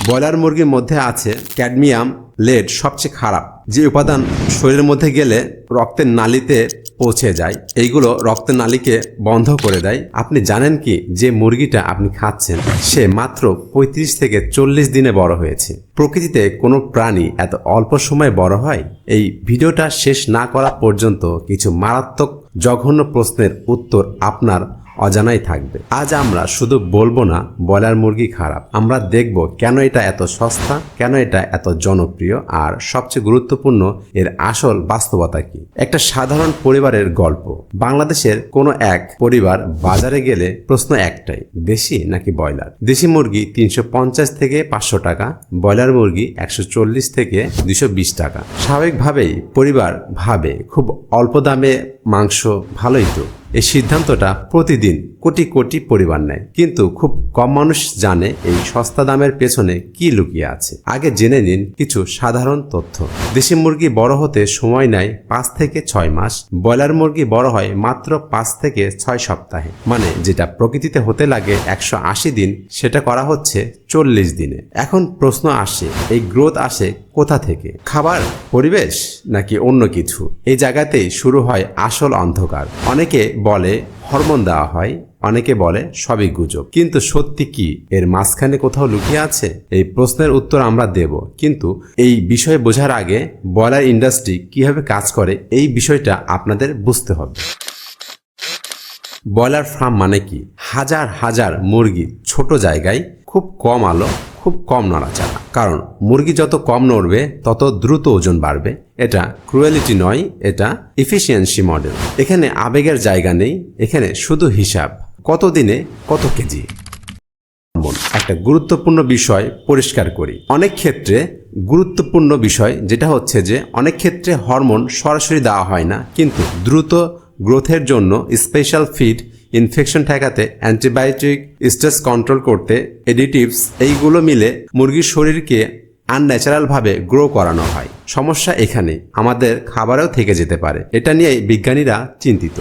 Broiler মুরগির মধ্যে আছে ক্যাডমিয়াম লেড, সবচেয়ে খারাপ যে উপাদান শরীরের মধ্যে গেলে রক্তের নালীতে পৌঁছে যায়। এইগুলো রক্তের নালীকে বন্ধ করে দেয়। আপনি জানেন কি যে মুরগিটা আপনি খাচ্ছেন সে মাত্র 35 থেকে 40 দিনে বড় হয়েছে। প্রকৃতিতে কোনো প্রাণী এত অল্প সময়ে বড় হয়? এই ভিডিওটা শেষ না করা পর্যন্ত কিছু মারাত্মক জঘন্য প্রশ্নের উত্তর আপনার অজানাই থাকবে। আজ আমরা শুধু বলবো না ব্রয়লার মুরগি খারাপ, আমরা দেখব কেন এটা এত সস্তা, কেন এটা এত জনপ্রিয়, আর সবচেয়ে গুরুত্বপূর্ণ এর আসল বাস্তবতা কি। একটা সাধারণ পরিবারের গল্প। বাংলাদেশের কোনো এক পরিবার বাজারে গেলে প্রশ্ন একটাই, দেশি নাকি ব্রয়লার? দেশি মুরগি 350 থেকে 500 টাকা, ব্রয়লার মুরগি 140 থেকে 220 টাকা। স্বাভাবিকভাবেই পরিবার ভাবে খুব অল্প দামে মাংস, ভালোই তো। এই সিদ্ধান্তটা প্রতিদিন কোটি কোটি পরিবার নেয়, কিন্তু খুব কম মানুষ জানে এই সস্তা দামের পেছনে কি লুকিয়ে আছে। আগে জেনে নিন কিছু সাধারণ তথ্য। দেশি মুরগি বড় হতে সময় নেয় 5 থেকে 6 মাস, ব্রয়লার মুরগি বড় হয় মাত্র 5 থেকে 6 সপ্তাহে। মানে যেটা প্রকৃতিতে হতে লাগে 180 দিন, সেটা করা হচ্ছে 40 দিনে। এখন প্রশ্ন আসে, এই গ্রোথ আসে কোথা থেকে? খাবার, পরিবেশ, নাকি অন্য কিছু? এই জায়গাতেই শুরু হয় আসল অন্ধকার। অনেকে বলে হরমোন দেওয়া হয়, অনেকে বলে সবই গুজব, কিন্তু সত্যি কি এর মাঝখানে কোথাও লুকিয়ে আছে? এই প্রশ্নের উত্তর আমরা দেব, কিন্তু এই বিষয় বোঝার আগে ব্রয়লার ইন্ডাস্ট্রি কিভাবে কাজ করে এই বিষয়টা আপনাদের বুঝতে হবে। ব্রয়লার ফার্ম মানে কি? হাজার হাজার মুরগি ছোট জায়গায়, খুব কম আলো, খুব কম নড়াচড়া। কারণ মুরগি যত কম নড়বে তত দ্রুত ওজন বাড়বে। এটা ক্রুয়েলিটি নয়, এটা এফিসিয়েন্সি মডেল। এখানে আবেগের জায়গা নেই, এখানে শুধু হিসাব, কত দিনে কত কেজি। একটা গুরুত্বপূর্ণ বিষয় পরিষ্কার করি। অনেক ক্ষেত্রে গুরুত্বপূর্ণ বিষয় যেটা হচ্ছে যে অনেক ক্ষেত্রে হরমোন সরাসরি দেওয়া হয় না, কিন্তু দ্রুত গ্রোথের জন্য স্পেশাল ফিড, ইনফেকশন ঠেকাতে, অ্যান্টিবায়োটিক, স্ট্রেস কন্ট্রোল করতে এডিটিভস, এইগুলো মিলে মুরগির শরীরকে আনন্যাচারালভাবে গ্রো করানো হয়। সমস্যা এখানে আমাদের খাবারেও থেকে যেতে পারে। এটা নিয়েই বিজ্ঞানীরা চিন্তিত।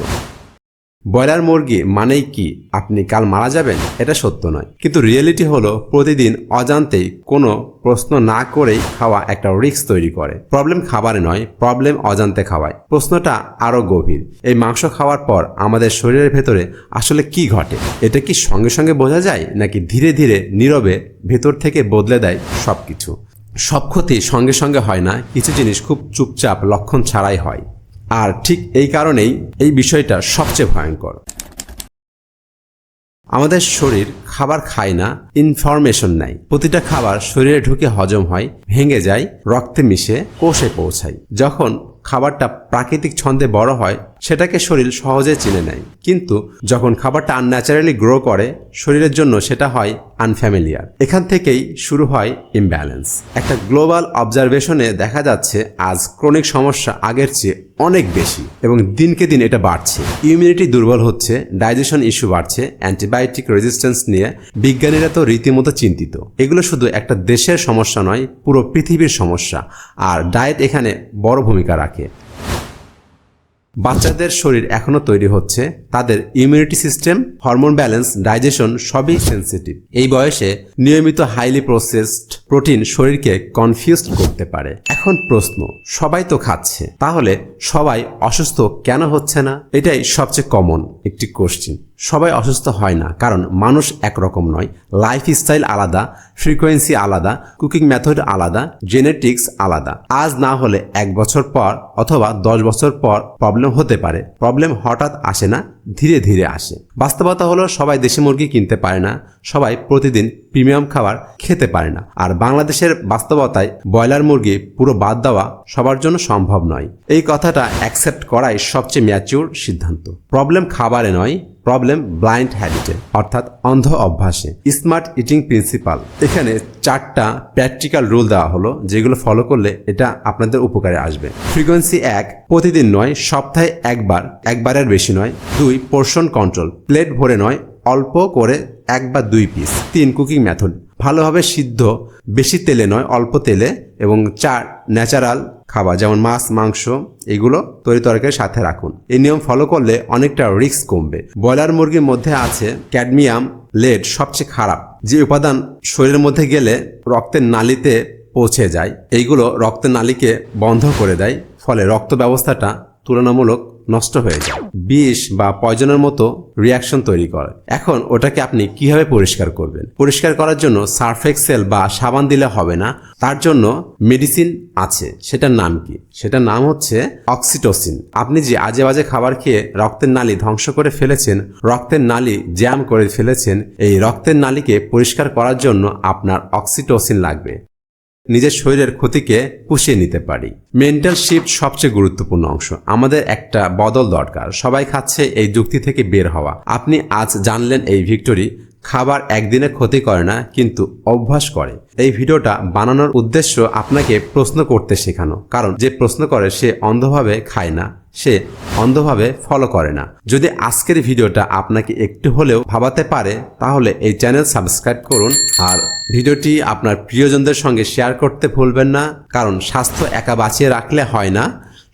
ব্রয়লার মুরগি মানেই কি আপনি কাল মারা যাবেন? এটা সত্য নয়, কিন্তু রিয়েলিটি হলো প্রতিদিন অজান্তেই কোনো প্রশ্ন না করেই খাওয়া একটা রিস্ক তৈরি করে। প্রবলেম খাবারে নয়, প্রবলেম অজান্তে খাওয়ায়। প্রশ্নটা আরো গভীর। এই মাংস খাওয়ার পর আমাদের শরীরের ভেতরে আসলে কি ঘটে? এটা কি সঙ্গে সঙ্গে বোঝা যায়, নাকি ধীরে ধীরে নীরবে ভেতর থেকে বদলে দেয় সবকিছু? সব ক্ষতি সঙ্গে সঙ্গে হয় না, কিছু জিনিস খুব চুপচাপ লক্ষণ ছাড়াই হয়। আর ঠিক এই কারণেই এই বিষয়টা সবচেয়ে ভয়ঙ্কর। আমাদের শরীর খাবার খায় না, ইনফরমেশন নেয়। প্রতিটা খাবার শরীরে ঢুকে হজম হয়, ভেঙে যায়, রক্তে মিশে কোষে পৌঁছায়। যখন খাবারটা প্রাকৃতিক ছন্দে বড় হয় সেটাকে শরীর সহজে চিনে নেয়, কিন্তু যখন খাবারটা আনন্যাচারালি গ্রো করে শরীরের জন্য সেটা হয় আনফ্যামিলিয়ার। এখান থেকেই শুরু হয় ইমব্যালেন্স। একটা গ্লোবাল অবজারভেশনে দেখা যাচ্ছে আজ ক্রনিক সমস্যা আগের চেয়ে অনেক বেশি, এবং দিনকে দিন এটা বাড়ছে। ইমিউনিটি দুর্বল হচ্ছে, ডাইজেশন ইস্যু বাড়ছে, অ্যান্টিবায়োটিক রেজিস্ট্যান্স নিয়ে বিজ্ঞানীরা তো রীতিমতো চিন্তিত। এগুলো শুধু একটা দেশের সমস্যা নয়, পুরো পৃথিবীর সমস্যা। আর ডায়েট এখানে বড় ভূমিকা রাখে। বাচ্চাদের শরীর এখনো তৈরি হচ্ছে, তাদের immunity system, hormone balance, digestion সবই সেন্সিটিভ। এই বয়সে নিয়মিত হাইলি প্রসেসড প্রোটিন শরীরকে কনফিউজড করতে পারে। এখন প্রশ্ন, সবাই তো খাচ্ছে, তাহলে সবাই অসুস্থ কেন হচ্ছে না? এটাই সবচেয়ে কমন একটি কোশ্চেন। সবাই অসুস্থ হয় না কারণ মানুষ একরকম নয়, লাইফস্টাইল আলাদা, ফ্রিকোয়েন্সি আলাদা, কুকিং মেথড আলাদা, জেনেটিক্স আলাদা। আজ না হলে 1 বছর পর অথবা 10 বছর পর প্রবলেম হতে পারে। প্রবলেম হঠাৎ আসে না, ধীরে ধীরে আসে। বাস্তবতা হলো সবাই দেশি মুরগি কিনতে পারে না, সবাই প্রতিদিন প্রিমিয়াম খাবার খেতে পারে না। আর বাংলাদেশের বাস্তবতায় ব্রয়লার মুরগি পুরো বাদ দেওয়া সবার জন্য সম্ভব নয়। এই কথাটা অ্যাকসেপ্ট করাই সবচেয়ে ম্যাচিউর সিদ্ধান্ত। প্রবলেম খাবারে নয়, প্রবলেম ব্লাইন্ড হ্যাবিটে, অর্থাৎ অন্ধ অভ্যাসে। Smart eating principal. এখানে 4টা প্র্যাকটিক্যাল রুল দেওয়া হলো, যেগুলো ফলো করলে এটা আপনাদের উপকারে আসবে। ফ্রিকোয়েন্সি 1, প্রতিদিন নয়, সপ্তাহে একবারের বেশি নয়। 2, পোর্শন কন্ট্রোল, প্লেট ভরে নয়, অল্প করে 1 বা 2 পিস। 3, কুকিং মেথড, ভালোভাবে সিদ্ধ, বেশি তেলে নয়, অল্প তেলে, এবং 4 ন্যাচারাল খাবার যেমন মাছ, মাংস এগুলো তরি তরকারির সাথে রাখুন। এই নিয়ম ফলো করলে অনেকটা রিস্ক কমবে। ব্রয়লার মুরগির মধ্যে আছে ক্যাডমিয়াম, লেড সবচেয়ে খারাপ যে উপাদান শরীরের মধ্যে গেলে রক্তের নালিতে পৌঁছে যায়। এইগুলো রক্তের নালিকে বন্ধ করে দেয়, ফলে রক্ত ব্যবস্থাটা তুলনামূলক নষ্ট হয়ে যায়, বিষ বা পয়জনের মতো রিয়াকশন তৈরি করে। এখন ওটাকে আপনি কিভাবে পরিষ্কার করবেন? পরিষ্কার করার জন্য সার্ফ এক্সেল বা সাবান দিলে হবে না, তার জন্য মেডিসিন আছে। সেটার নাম কি? সেটার নাম হচ্ছে অক্সিটোসিন। আপনি যে আজে বাজে খাবার খেয়ে রক্তের নালি ধ্বংস করে ফেলেছেন, রক্তের নালি জ্যাম করে ফেলেছেন, এই রক্তের নালিকে পরিষ্কার করার জন্য আপনার অক্সিটোসিন লাগবে। নিজের শরীরের ক্ষতিকে পুষিয়ে নিতে পারি। মেন্টাল শিফট সবচেয়ে গুরুত্বপূর্ণ অংশ। আমাদের একটা বদল দরকার। সবাই খাচ্ছে, এই যুক্তি থেকে বের হওয়া। আপনি আজ জানলেন এই ভিক্টরি খাবার একদিনে ক্ষতি করে না, কিন্তু অভ্যাস করে। এই ভিডিওটা বানানোর উদ্দেশ্য আপনাকে প্রশ্ন করতে শেখানো, কারণ যে প্রশ্ন করে সে অন্ধভাবে খায় না, সে অন্ধভাবে ফলো করে না। যদি আজকের ভিডিওটা আপনাকে একটু হলেও ভাবাতে পারে, তাহলে এই চ্যানেল সাবস্ক্রাইব করুন আর ভিডিওটি আপনার প্রিয়জনদের সঙ্গে শেয়ার করতে ভুলবেন না, কারণ স্বাস্থ্য একা বাঁচিয়ে রাখলে হয় না।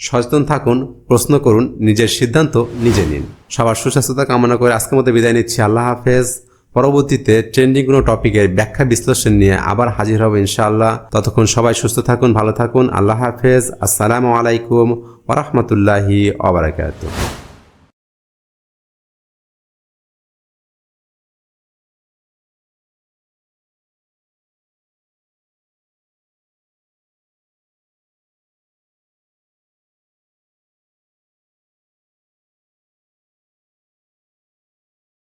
সচেতন থাকুন, প্রশ্ন করুন, নিজের সিদ্ধান্ত নিজে নিন। সবার সুস্বাস্থ্যতা কামনা করে আজকের মতো বিদায় নিচ্ছি। আল্লাহ হাফেজ। পরবর্তীতে ট্রেন্ডিং কোনো টপিকের ব্যাখ্যা বিশ্লেষণ নিয়ে আবার হাজির হব ইনশাআল্লাহ। ততক্ষণ সবাই সুস্থ থাকুন, ভালো থাকুন। আল্লাহ হাফেজ। আসসালামু আলাইকুম ওয়া রাহমাতুল্লাহি ওয়া বারাকাতুহু।